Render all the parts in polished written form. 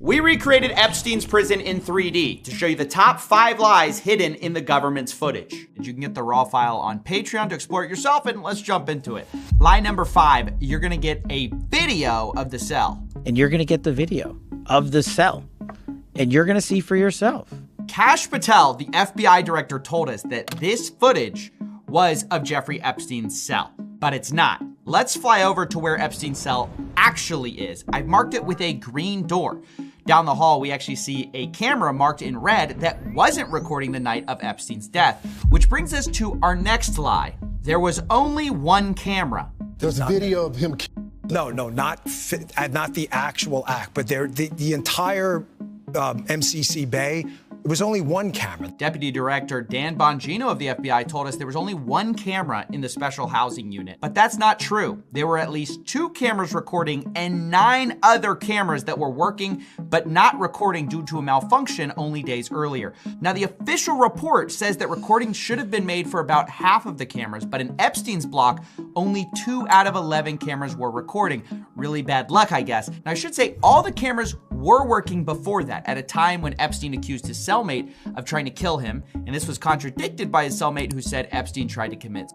We recreated Epstein's prison in 3D to show you the top 5 lies hidden in the government's footage. And you can get the raw file on Patreon to explore it yourself, and let's jump into it. Lie number 5, you're gonna get a video of the cell. And you're gonna get the video of the cell. And you're gonna see for yourself. Kash Patel, the FBI director, told us that this footage was of Jeffrey Epstein's cell, but it's not. Let's fly over to where Epstein's cell actually is. I've marked it with a green door. Down the hall, we actually see a camera marked in red that wasn't recording the night of Epstein's death, which brings us to our next lie. There was only one camera. There's a video of him. No, not the actual act, but the entire MCC Bay. It was only one camera. Deputy Director Dan Bongino of the FBI told us there was only one camera in the special housing unit, but that's not true. There were at least 2 cameras recording and 9 other cameras that were working but not recording due to a malfunction only days earlier. Now, the official report says that recordings should have been made for about half of the cameras, but in Epstein's block, only 2 out of 11 cameras were recording. Really bad luck, I guess. Now, I should say all the cameras were working before that, at a time when Epstein accused his cellmate of trying to kill him, and this was contradicted by his cellmate who said Epstein tried to commit.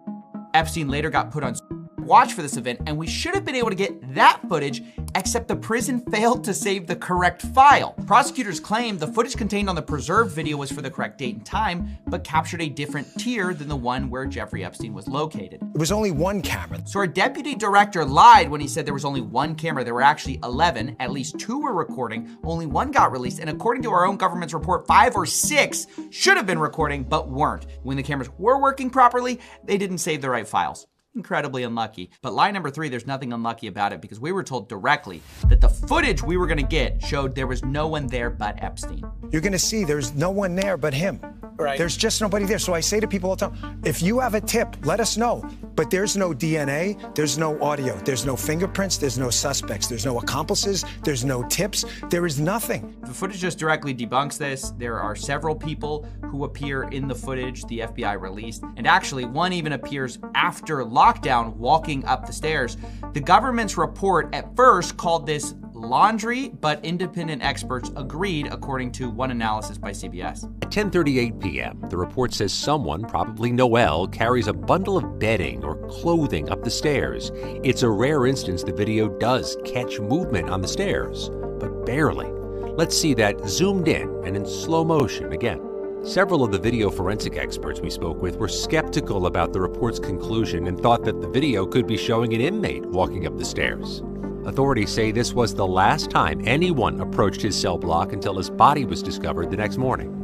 Epstein later got put on watch for this event, and we should have been able to get that footage, except the prison failed to save the correct file. Prosecutors claimed the footage contained on the preserved video was for the correct date and time, but captured a different tier than the one where Jeffrey Epstein was located. It was only one camera. So our deputy director lied when he said there was only one camera. There were actually 11. At least 2 were recording. Only 1 got released. And according to our own government's report, 5 or 6 should have been recording, but weren't. When the cameras were working properly, they didn't save the right files. Incredibly unlucky. But lie number 3, there's nothing unlucky about it because we were told directly that the footage we were gonna get showed there was no one there but Epstein. You're gonna see there's no one there but him. Right. There's just nobody there. So I say to people all the time, if you have a tip, let us know. But there's no DNA, there's no audio, there's no fingerprints, there's no suspects, there's no accomplices, there's no tips, there is nothing. The footage just directly debunks this. There are several people who appear in the footage the FBI released, and actually one even appears after lockdown walking up the stairs. The government's report at first called this laundry, but independent experts agreed, according to one analysis by CBS. At 10:38 p.m., the report says someone, probably Noel, carries a bundle of bedding or clothing up the stairs. It's a rare instance the video does catch movement on the stairs, but barely. Let's see that zoomed in and in slow motion again. Several of the video forensic experts we spoke with were skeptical about the report's conclusion and thought that the video could be showing an inmate walking up the stairs. Authorities say this was the last time anyone approached his cell block until his body was discovered the next morning.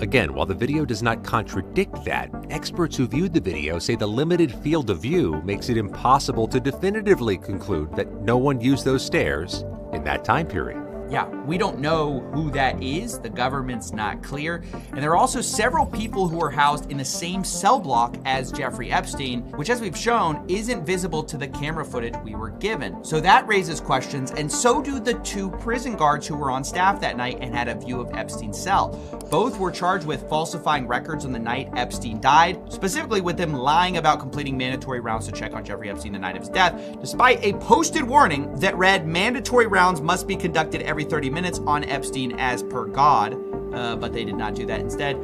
Again, while the video does not contradict that, experts who viewed the video say the limited field of view makes it impossible to definitively conclude that no one used those stairs in that time period. Yeah, we don't know who that is. The government's not clear. And there are also several people who are housed in the same cell block as Jeffrey Epstein, which, as we've shown, isn't visible to the camera footage we were given. So that raises questions, and so do the 2 prison guards who were on staff that night and had a view of Epstein's cell. Both were charged with falsifying records on the night Epstein died, specifically with them lying about completing mandatory rounds to check on Jeffrey Epstein the night of his death, despite a posted warning that read mandatory rounds must be conducted every 30 minutes on Epstein as per God, but they did not do that. Instead,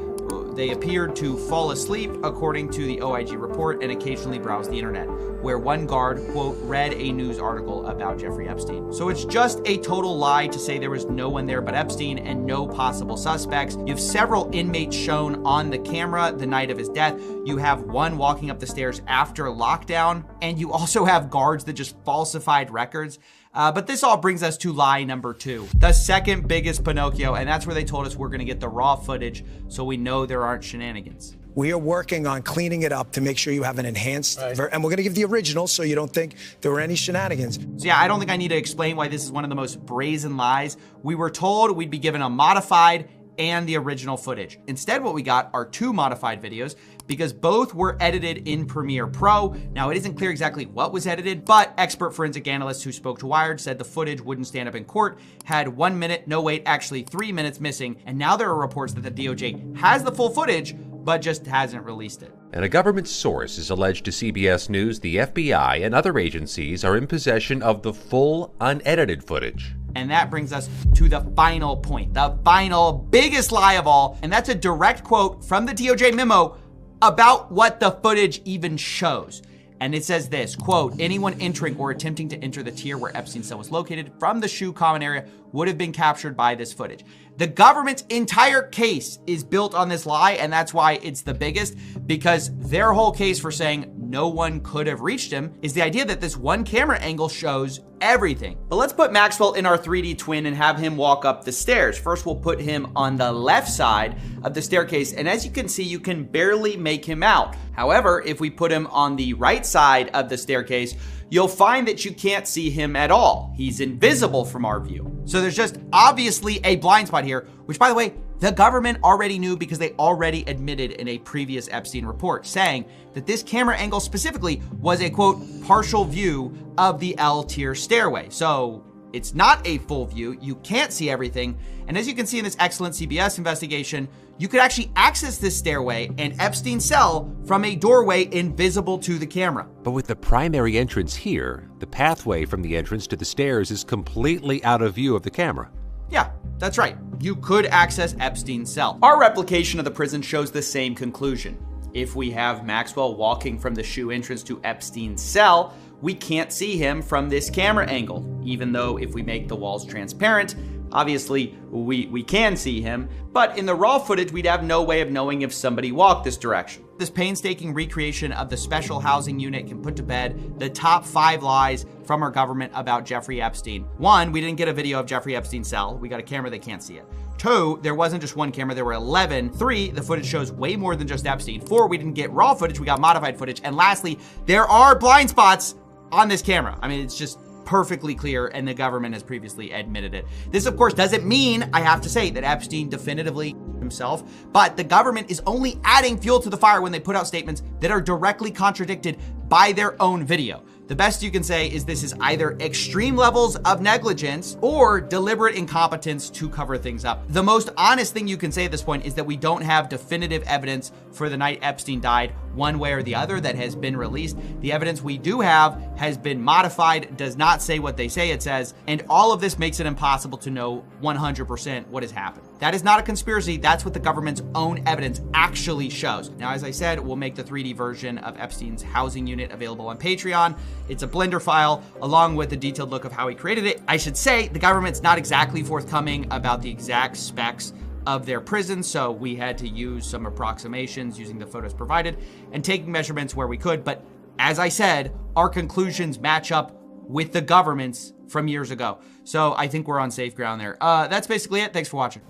they appeared to fall asleep, according to the OIG report, and occasionally browse the internet, where one guard, quote, read a news article about Jeffrey Epstein. So it's just a total lie to say there was no one there but Epstein and no possible suspects. You have several inmates shown on the camera the night of his death. You have one walking up the stairs after lockdown, and you also have guards that just falsified records. But this all brings us to lie number 2, the second biggest Pinocchio, and that's where they told us we're gonna get the raw footage so we know there aren't shenanigans. We are working on cleaning it up to make sure you have an enhanced, and we're gonna give the original so you don't think there were any shenanigans. So yeah, I don't think I need to explain why this is one of the most brazen lies. We were told we'd be given a modified and the original footage. Instead, what we got are 2 modified videos because both were edited in Premiere Pro. Now, it isn't clear exactly what was edited, but expert forensic analysts who spoke to Wired said the footage wouldn't stand up in court, had 1 minute, no wait, actually 3 minutes missing, and now there are reports that the DOJ has the full footage, but just hasn't released it. And a government source is alleged to CBS News the FBI and other agencies are in possession of the full, unedited footage. And that brings us to the final point, the final biggest lie of all. And that's a direct quote from the DOJ memo about what the footage even shows. And it says this, quote, anyone entering or attempting to enter the tier where Epstein's cell was located from the shoe common area would have been captured by this footage. The government's entire case is built on this lie, and that's why it's the biggest, because their whole case for saying no one could have reached him is the idea that this one camera angle shows everything. But let's put Maxwell in our 3D twin and have him walk up the stairs. First, we'll put him on the left side of the staircase, and as you can see, you can barely make him out. However, if we put him on the right side of the staircase, you'll find that you can't see him at all. He's invisible from our view. So there's just obviously a blind spot here, which, by the way, the government already knew because they already admitted in a previous Epstein report, saying that this camera angle specifically was a, quote, partial view of the L-tier stairway. So it's not a full view. You can't see everything. And as you can see in this excellent CBS investigation, you could actually access this stairway and Epstein's cell from a doorway invisible to the camera. But with the primary entrance here, the pathway from the entrance to the stairs is completely out of view of the camera. Yeah, that's right. You could access Epstein's cell. Our replication of the prison shows the same conclusion. If we have Maxwell walking from the shoe entrance to Epstein's cell, we can't see him from this camera angle, even though if we make the walls transparent, obviously we can see him, but in the raw footage, we'd have no way of knowing if somebody walked this direction. This painstaking recreation of the special housing unit can put to bed the top 5 lies from our government about Jeffrey Epstein. 1, we didn't get a video of Jeffrey Epstein's cell. We got a camera that can't see it. 2, there wasn't just one camera, there were 11. 3, the footage shows way more than just Epstein. 4, we didn't get raw footage, we got modified footage. And lastly, there are blind spots on this camera. I mean, it's just perfectly clear, and the government has previously admitted it. This, of course, doesn't mean, I have to say, that Epstein definitively himself, but the government is only adding fuel to the fire when they put out statements that are directly contradicted by their own video. The best you can say is this is either extreme levels of negligence or deliberate incompetence to cover things up. The most honest thing you can say at this point is that we don't have definitive evidence for the night Epstein died one way or the other that has been released. The evidence we do have has been modified, does not say what they say it says, and all of this makes it impossible to know 100% what has happened. That is not a conspiracy. That's what the government's own evidence actually shows. Now, as I said, we'll make the 3D version of Epstein's housing unit available on Patreon. It's a Blender file along with a detailed look of how he created it. I should say the government's not exactly forthcoming about the exact specs of their prison, so we had to use some approximations using the photos provided and taking measurements where we could. But as I said, our conclusions match up with the government's from years ago. So I think we're on safe ground there. That's basically it. Thanks for watching.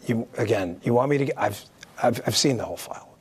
You want me to get, I've seen the whole file.